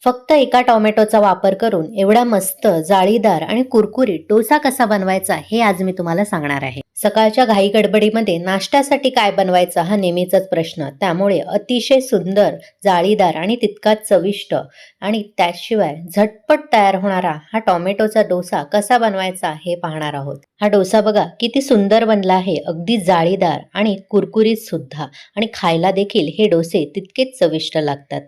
फक्त एका टोमॅटोचा वापर करून एवढा मस्त, जाळीदार आणि कुरकुरीत डोसा कसा बनवायचा हे आज मी तुम्हाला सांगणार आहे. सकाळच्या घाई गडबडीमध्ये नाश्त्यासाठी काय बनवायचा हा नेहमीचाच प्रश्न. त्यामुळे अतिशय सुंदर, जाळीदार आणि तितकाच चविष्ट आणि त्याशिवाय झटपट तयार होणारा हा टोमॅटोचा डोसा कसा बनवायचा हे पाहणार आहोत. हा डोसा बघा किती सुंदर बनला आहे. अगदी जाळीदार आणि कुरकुरीत सुद्धा आणि खायला देखील हे डोसे तितकेच चविष्ट लागतात.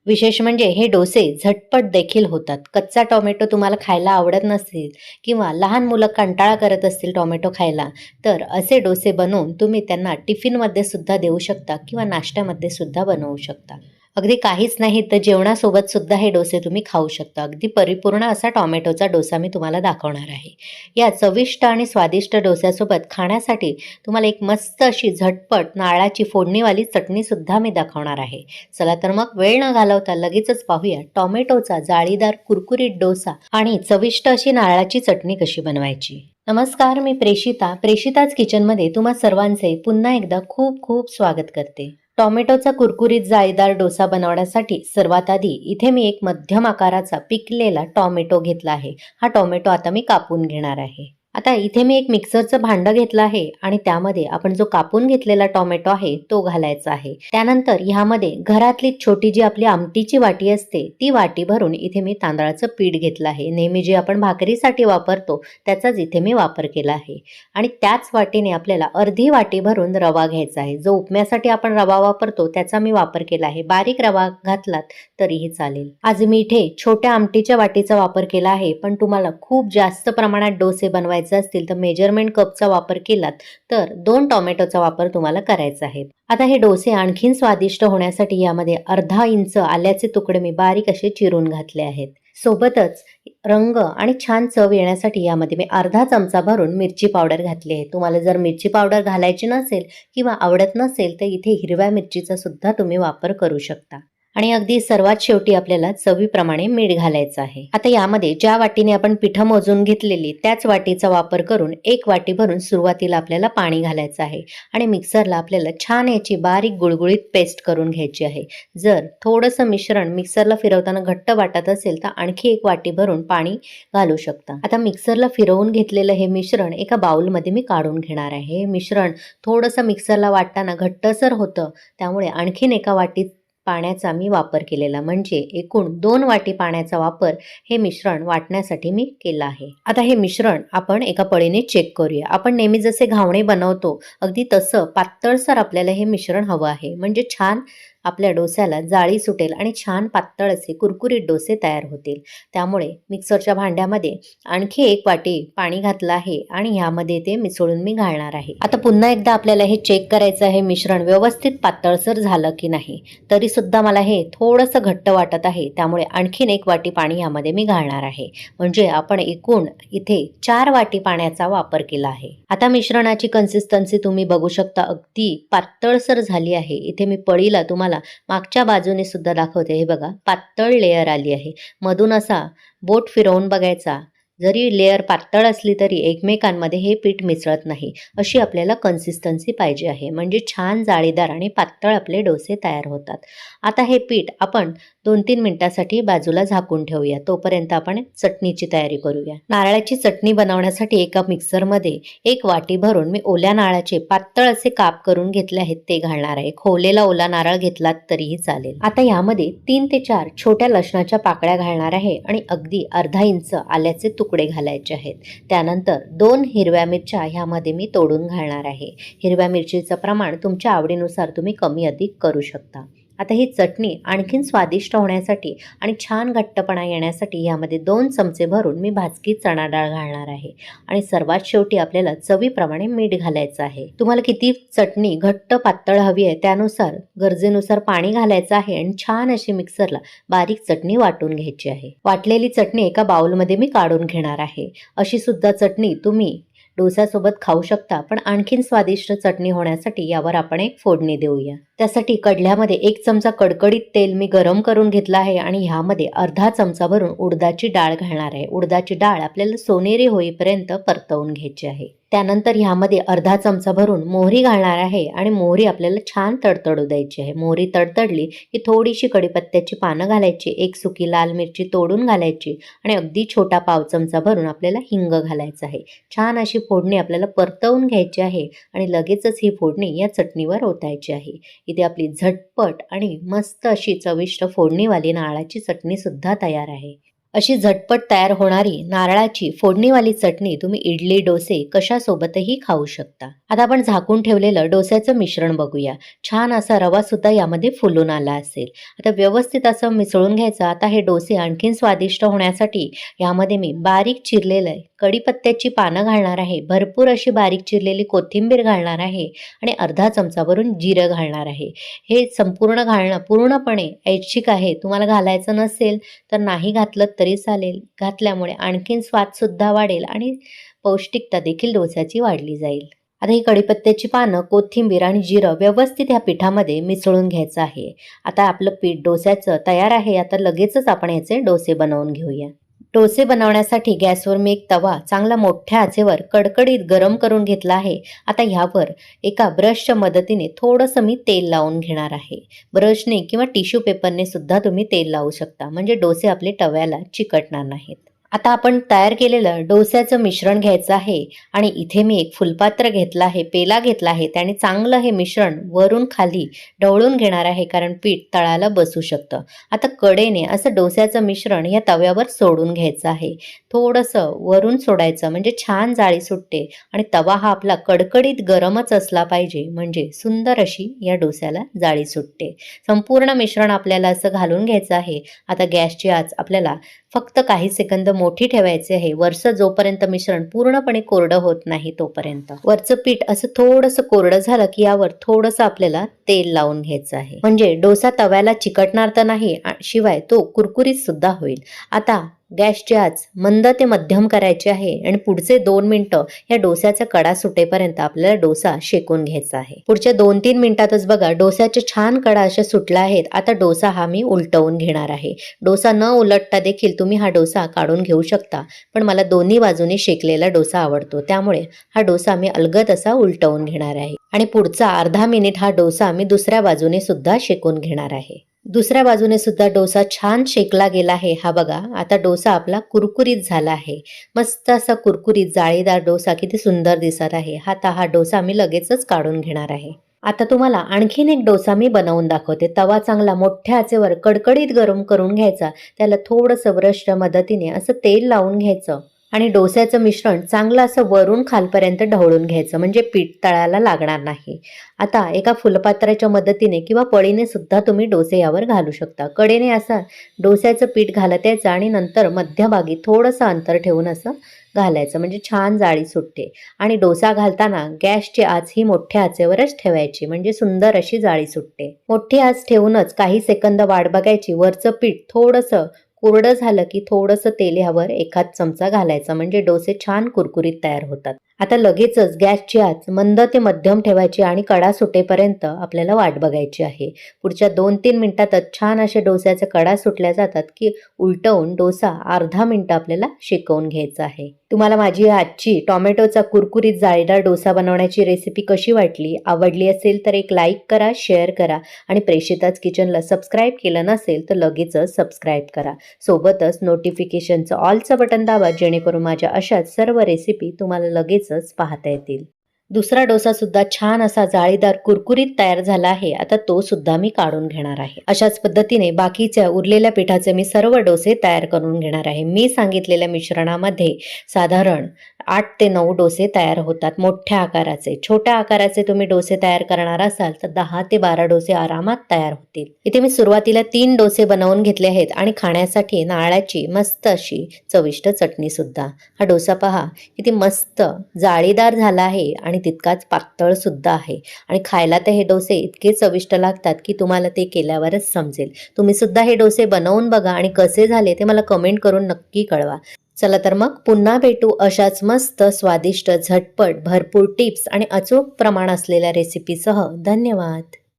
विशेष म्हणजे हे डोसे झटपट देखील होतात. कच्चा टोमॅटो तुम्हाला खायला आवडत नसेल किंवा लहान मुलं कंटाळा करत असतील टोमॅटो खायला, तर असे डोसे बनवून तुम्ही त्यांना टिफिनमध्ये सुद्धा देऊ शकता किंवा नाश्त्यामध्ये सुद्धा बनवू शकता. अगदी काहीच नाही तर जेवणासोबत सुद्धा हे डोसे तुम्ही खाऊ शकता. अगदी परिपूर्ण असा टोमॅटोचा डोसा मी तुम्हाला दाखवणार आहे. या चविष्ट आणि स्वादिष्ट डोस्यासोबत खाण्यासाठी तुम्हाला एक मस्त अशी झटपट नारळाची फोडणीवाली चटणी सुद्धा मी दाखवणार आहे. चला तर मग वेळ न घालवता लगेचच पाहूया टोमॅटोचा जाळीदार कुरकुरीत डोसा आणि चविष्ट अशी नारळाची चटणी कशी बनवायची. नमस्कार, मी प्रेषिताच किचनमध्ये तुम्हा सर्वांचे पुन्हा एकदा खूप खूप स्वागत करते. टोमॅटोचा कुरकुरीत जाळीदार डोसा बनवण्यासाठी सर्वात आधी इथे मी एक मध्यम आकाराचा पिकलेला टोमॅटो घेतला आहे. हा टोमॅटो आता मी कापून घेणार आहे. आता इथे मी एक मिक्सरचं भांडं घेतलं आहे आणि त्यामध्ये आपण जो कापून घेतलेला टोमॅटो आहे तो घालायचा आहे. त्यानंतर ह्यामध्ये घरातली छोटी जी आपली आमटीची वाटी असते ती वाटी भरून इथे मी तांदळाचं पीठ घेतलं आहे. नेहमी जे आपण भाकरीसाठी वापरतो त्याचाच इथे मी वापर केला आहे. आणि त्याच वाटीने आपल्याला अर्धी वाटी भरून रवा घ्यायचा आहे. जो उपम्यासाठी आपण रवा वापरतो त्याचा मी वापर केला आहे. बारीक रवा घातलात तरीही चालेल. आज मी इथे छोट्या आमटीच्या वाटीचा वापर केला आहे, पण तुम्हाला खूप जास्त प्रमाणात डोसे बनवायचे असतील तर मेजरमेंट कपचा वापर केलात तर 2 टोमॅटोचा वापर तुम्हाला करायचा आहे. आता हे डोसे आणखीन स्वादिष्ट होण्यासाठी यामध्ये अर्धा इंच आल्याचे तुकडे मी बारीक असे चिरून घातले आहेत. सोबतच रंग आणि छान चव येण्यासाठी यामध्ये मी अर्धा चमचा भरून मिरची पावडर घातली आहे. तुम्हाला जर मिरची पावडर घालायची नसेल किंवा आवडत नसेल तर इथे हिरव्या मिरचीचा सुद्धा तुम्ही वापर करू शकता. आणि अगदी सर्वात शेवटी आपल्याला चवीप्रमाणे मीठ घालायचं आहे. आता यामध्ये ज्या वाटीने आपण पिठं मोजून घेतलेली त्याच वाटीचा वापर करून 1 वाटी भरून सुरुवातीला आपल्याला पाणी घालायचं आहे आणि मिक्सरला आपल्याला छान याची बारीक गुळगुळीत पेस्ट करून घ्यायची आहे. जर थोडंसं मिश्रण मिक्सरला फिरवताना घट्ट वाटत असेल तर आणखी 1 वाटी भरून पाणी घालू शकता. आता मिक्सरला फिरवून घेतलेलं हे मिश्रण एका बाउलमध्ये मी काढून घेणार आहे. हे मिश्रण थोडंसं मिक्सरला वाटताना घट्टसर होतं, त्यामुळे आणखीन एका वाटीत पाण्याचा मी वापर केलेला, म्हणजे एकूण 2 वाटी पाण्याचा वापर हे मिश्रण वाटण्यासाठी मी केला आहे. आता हे मिश्रण आपण एका पळीने चेक करूया. आपण नेहमी जसे घावणे बनवतो अगदी तसं पातळसर आपल्याला हे मिश्रण हवं आहे, म्हणजे छान आपल्या डोस्याला जाळी सुटेल आणि छान पातळ असे कुरकुरीत डोसे तयार होतील. त्यामुळे मिक्सरच्या भांड्यामध्ये आणखी 1 वाटी पाणी घातलं आहे आणि ह्यामध्ये ते मिसळून मी घालणार आहे. आता पुन्हा एकदा आपल्याला हे चेक करायचं आहे मिश्रण व्यवस्थित पातळसर झालं की नाही. तरी सुद्धा मला हे थोडंसं घट्ट वाटत आहे, त्यामुळे आणखीन 1 वाटी पाणी यामध्ये मी घालणार आहे. म्हणजे आपण एकूण इथे 4 वाटी पाण्याचा वापर केला आहे. आता मिश्रणाची कन्सिस्टन्सी तुम्ही बघू शकता, अगदी पातळसर झाली आहे. इथे मी पळीला तुम्हाला मागच्या बाजूने सुद्धा दाखवते. हे बघा पातळ लेयर आली आहे. मधून असा बोट फिरवून बघायचा. जरी लेयर पातळ असली तरी एकमेकांमध्ये हे पीठ मिसळत नाही, अशी आपल्याला कन्सिस्टन्सी पाहिजे आहे. म्हणजे छान जाळीदार आणि पातळ आपले डोसे तयार होतात. आता हे पीठ आपण 2-3 मिनिटासाठी बाजूला झाकून ठेवूया. तोपर्यंत आपण चटणीची तयारी करूया. नारळाची चटणी बनवण्यासाठी एका मिक्सरमध्ये 1 वाटी भरून मी ओल्या नारळाचे पातळ असे काप करून घेतले आहेत ते घालणार आहे. खोवलेला ओला नारळ घेतलात तरीही चालेल. आता यामध्ये 3 ते 4 छोट्या लसणाच्या पाकळ्या घालणार आहे आणि अगदी अर्धा इंच आल्याचे तुकडे घालायचे आहेत. त्यानंतर 2 हिरव्या मिरच्या ह्यामध्ये मी तोडून घालणार आहे. हिरव्या मिरचीचं प्रमाण तुमच्या आवडीनुसार तुम्ही कमी अधिक करू शकता. आता ही चटणी आणखीन स्वादिष्ट होण्यासाठी आणि छान घट्टपणा येण्यासाठी यामध्ये 2 चमचे भरून मी भाजकी चणा डाळ घालणार आहे. आणि सर्वात शेवटी आपल्याला चवीप्रमाणे मीठ घालायचं आहे. तुम्हाला किती चटणी घट्ट पातळ हवी आहे त्यानुसार गरजेनुसार पाणी घालायचं आहे आणि छान अशी मिक्सरला बारीक चटणी वाटून घ्यायची आहे. वाटलेली चटणी एका बाउलमध्ये मी काढून घेणार आहे. अशी सुद्धा चटणी तुम्ही डोस्यासोबत खाऊ शकता, पण आणखीन स्वादिष्ट चटणी होण्यासाठी यावर आपण एक फोडणी देऊया. त्यासाठी कढल्यामध्ये 1 चमचा कडकडीत तेल मी गरम करून घेतला आहे आणि ह्यामध्ये अर्धा चमचा भरून उडदाची डाळ घालणार आहे. उडदाची डाळ आपल्याला सोनेरी होईपर्यंत परतवून घ्यायची आहे. त्यानंतर ह्यामध्ये अर्धा चमचा भरून मोहरी घालणार आहे आणि मोहरी आपल्याला छान तडतडू द्यायची आहे. मोहरी तडतडली की थोडीशी कढीपत्त्याची पानं घालायची, एक सुकी लाल मिरची तोडून घालायची आणि अगदी छोटा पाव चमचा भरून आपल्याला हिंग घालायचं आहे. छान अशी फोडणी आपल्याला परतवून घ्यायची आहे आणि लगेचच ही फोडणी या चटणीवर ओतायची आहे. इथे आपली झटपट आणि मस्त अशी चविष्ट फोडणीवाली नारळाची चटणी सुद्धा तयार आहे. अशी झटपट तयार होणारी नारळाची फोडणीवाली चटणी तुम्ही इडली, डोसे कशासोबतही खाऊ शकता. आता आपण झाकून ठेवलेलं डोस्याचं मिश्रण बघूया. छान असा रवा सुद्धा यामध्ये फुलून आला असेल. आता व्यवस्थित असं मिसळून घ्यायचं. आता हे डोसे आणखीन स्वादिष्ट होण्यासाठी यामध्ये मी बारीक चिरलेलं कढीपत्त्याची पानं घालणार आहे, भरपूर अशी बारीक चिरलेली कोथिंबीर घालणार आहे आणि अर्धा चमचाभरून जिरं घालणार आहे. हे संपूर्ण घालणं पूर्णपणे ऐच्छिक आहे. तुम्हाला घालायचं नसेल तर नाही घातलं तरी चालेल. घातल्यामुळे आणखीन स्वादसुद्धा वाढेल आणि पौष्टिकता देखील डोस्याची वाढली जाईल. आता ही कढीपत्त्याची पानं, कोथिंबीर आणि जिरं व्यवस्थित ह्या पिठामध्ये मिसळून घ्यायचं आहे. आता आपलं पीठ डोस्याचं तयार आहे. आता लगेचच आपण याचे डोसे बनवून घेऊया. डोसे बनवण्यासाठी गॅसवर मी एक तवा चांगला मोठ्या आचेवर कडकडीत गरम करून घेतला आहे. आता ह्यावर एका ब्रशच्या मदतीने थोडंसं मी तेल लावून घेणार आहे. ब्रशने किंवा टिश्यू पेपरने सुद्धा तुम्ही तेल लावू शकता, म्हणजे डोसे आपले तव्याला चिकटणार नाहीत. आता आपण तयार केलेलं डोस्याचं मिश्रण घ्यायचं आहे आणि इथे मी एक फुलपात्र घेतलं आहे, पेला घेतला आहे. त्याने चांगलं हे मिश्रण वरून खाली ढवळून घेणार आहे, कारण पीठ तळाला बसू शकतं. आता कडेने असं डोस्याचं मिश्रण या तव्यावर सोडून घ्यायचं आहे. थोडंसं वरून सोडायचं म्हणजे छान जाळी सुटते आणि तवा हा आपला कडकडीत गरमच असला पाहिजे, म्हणजे सुंदर अशी या डोस्याला जाळी सुटते. संपूर्ण मिश्रण आपल्याला असं घालून घ्यायचं आहे. आता गॅसची आच आपल्याला फक्त काही सेकंद मोठी ठेवायची आहे. वरचं जोपर्यंत मिश्रण पूर्णपणे कोरडं होत नाही तोपर्यंत. वरचं पीठ असं थोडंसं कोरडं झालं की यावर थोडंसं आपल्याला तेल लावून घ्यायचं आहे, म्हणजे डोसा तव्याला चिकटणार तर नाही, शिवाय तो कुरकुरीत सुद्धा होईल. आता गॅसची आच मंद ते मध्यम करायची आहे आणि पुढचे 2 मिनिटं या डोस्याचा कडा सुटेपर्यंत आपल्याला डोसा शेकून घ्यायचा आहे. पुढच्या 2-3 मिनिटातच बघा डोस्याचे छान कडा अशा सुटला आहेत. आता डोसा हा मी उलटवून घेणार आहे. डोसा न उलटता देखील तुम्ही हा डोसा काढून घेऊ शकता, पण मला दोन्ही बाजूने शेकलेला डोसा आवडतो, त्यामुळे हा डोसा मी अलगद असा उलटवून घेणार आहे आणि पुढचा अर्धा मिनिट हा डोसा मी दुसऱ्या बाजूने सुद्धा शेकून घेणार आहे. दुसऱ्या बाजूने सुद्धा डोसा छान शेकला गेला आहे. हा बघा आता डोसा आपला कुरकुरीत झाला आहे. मस्त असा कुरकुरीत जाळीदार डोसा किती सुंदर दिसत आहे. आता हा डोसा मी लगेचच काढून घेणार आहे. आता तुम्हाला आणखीन एक डोसा मी बनवून दाखवते. तवा चांगला मोठ्या आचेवर कडकडीत गरम करून घ्यायचा. त्याला थोडंसं ब्रशच्या मदतीने असं तेल लावून घ्यायचं आणि डोस्याचं मिश्रण चांगलं असं वरून खालपर्यंत ढवळून घ्यायचं, म्हणजे पीठ तळाला लागणार नाही. आता एका फुलपात्राच्या मदतीने किंवा पळीने सुद्धा तुम्ही डोसे यावर घालू शकता. कडेने असा डोस्याचं पीठ घालत यायचं आणि नंतर मध्यभागी थोडंसं अंतर ठेवून असं घालायचं, म्हणजे छान जाळी सुटते. आणि डोसा घालताना गॅसची आच ही मोठ्या आचेवरच ठेवायची, म्हणजे सुंदर अशी जाळी सुटते. मोठी आच ठेवूनच काही सेकंद वाट बघायची. वरचं पीठ थोडंसं कोरडं झालं की थोडंसं तेल ह्यावर एखाद चमचा घालायचा, म्हणजे डोसे छान कुरकुरीत तयार होतात. आता लगेचच गॅसची आच मंद ते मध्यम ठेवायची आणि कडा सुटेपर्यंत आपल्याला वाट बघायची आहे. पुढच्या 2-3 मिनिटातच छान अशा डोस्याच्या कडा सुटल्या जातात की उलटवून डोसा अर्धा मिनिट आपल्याला शेकवून घ्यायचा आहे. तुम्हाला माझी आजची टोमॅटोचा कुरकुरीत जाळीदार डोसा बनवण्याची रेसिपी कशी वाटली? आवडली असेल तर एक लाईक करा, शेअर करा आणि प्रेषिताज किचनला सबस्क्राईब केलं नसेल तर लगेचच सबस्क्राईब करा. सोबतच नोटिफिकेशनचं ऑलचं बटन दाबा, जेणेकरून माझ्या अशाच सर्व रेसिपी तुम्हाला लगेचच पाहता येतील. दुसरा डोसा सुद्धा छान असा जाळीदार कुरकुरीत तयार झाला आहे. आता तो सुद्धा मी काढून घेणार आहे. अशाच पद्धतीने बाकीच्या उरलेल्या पिठाचे मी सर्व डोसे तयार करून घेणार आहे. मी सांगितलेल्या मिश्रणामध्ये साधारण 8 ते 9 डोसे तयार होतात मोठ्या आकाराचे. छोट्या आकाराचे तुम्ही डोसे तयार करणार असाल तर 10 ते 12 डोसे आरामात तयार होतील. इथे मी सुरुवातीला 3 डोसे बनवून घेतले आहेत आणि खाण्यासाठी नारळाची मस्त अशी चविष्ट चटणी सुद्धा. हा डोसा पहा किती मस्त जाळीदार झाला आहे आणि तितकाच पातळ सुद्धा आहे आणि खायला तर हे डोसे इतके चविष्ट लागतात की तुम्हाला ते केल्यावरच समजेल. तुम्ही सुद्धा हे डोसे बनवून बघा आणि कसे झाले ते मला कमेंट करून नक्की कळवा. चला तर मग पुन्हा भेटू अशाच मस्त स्वादिष्ट झटपट भरपूर टिप्स आणि अचूक प्रमाण असलेल्या रेसिपीसह. धन्यवाद.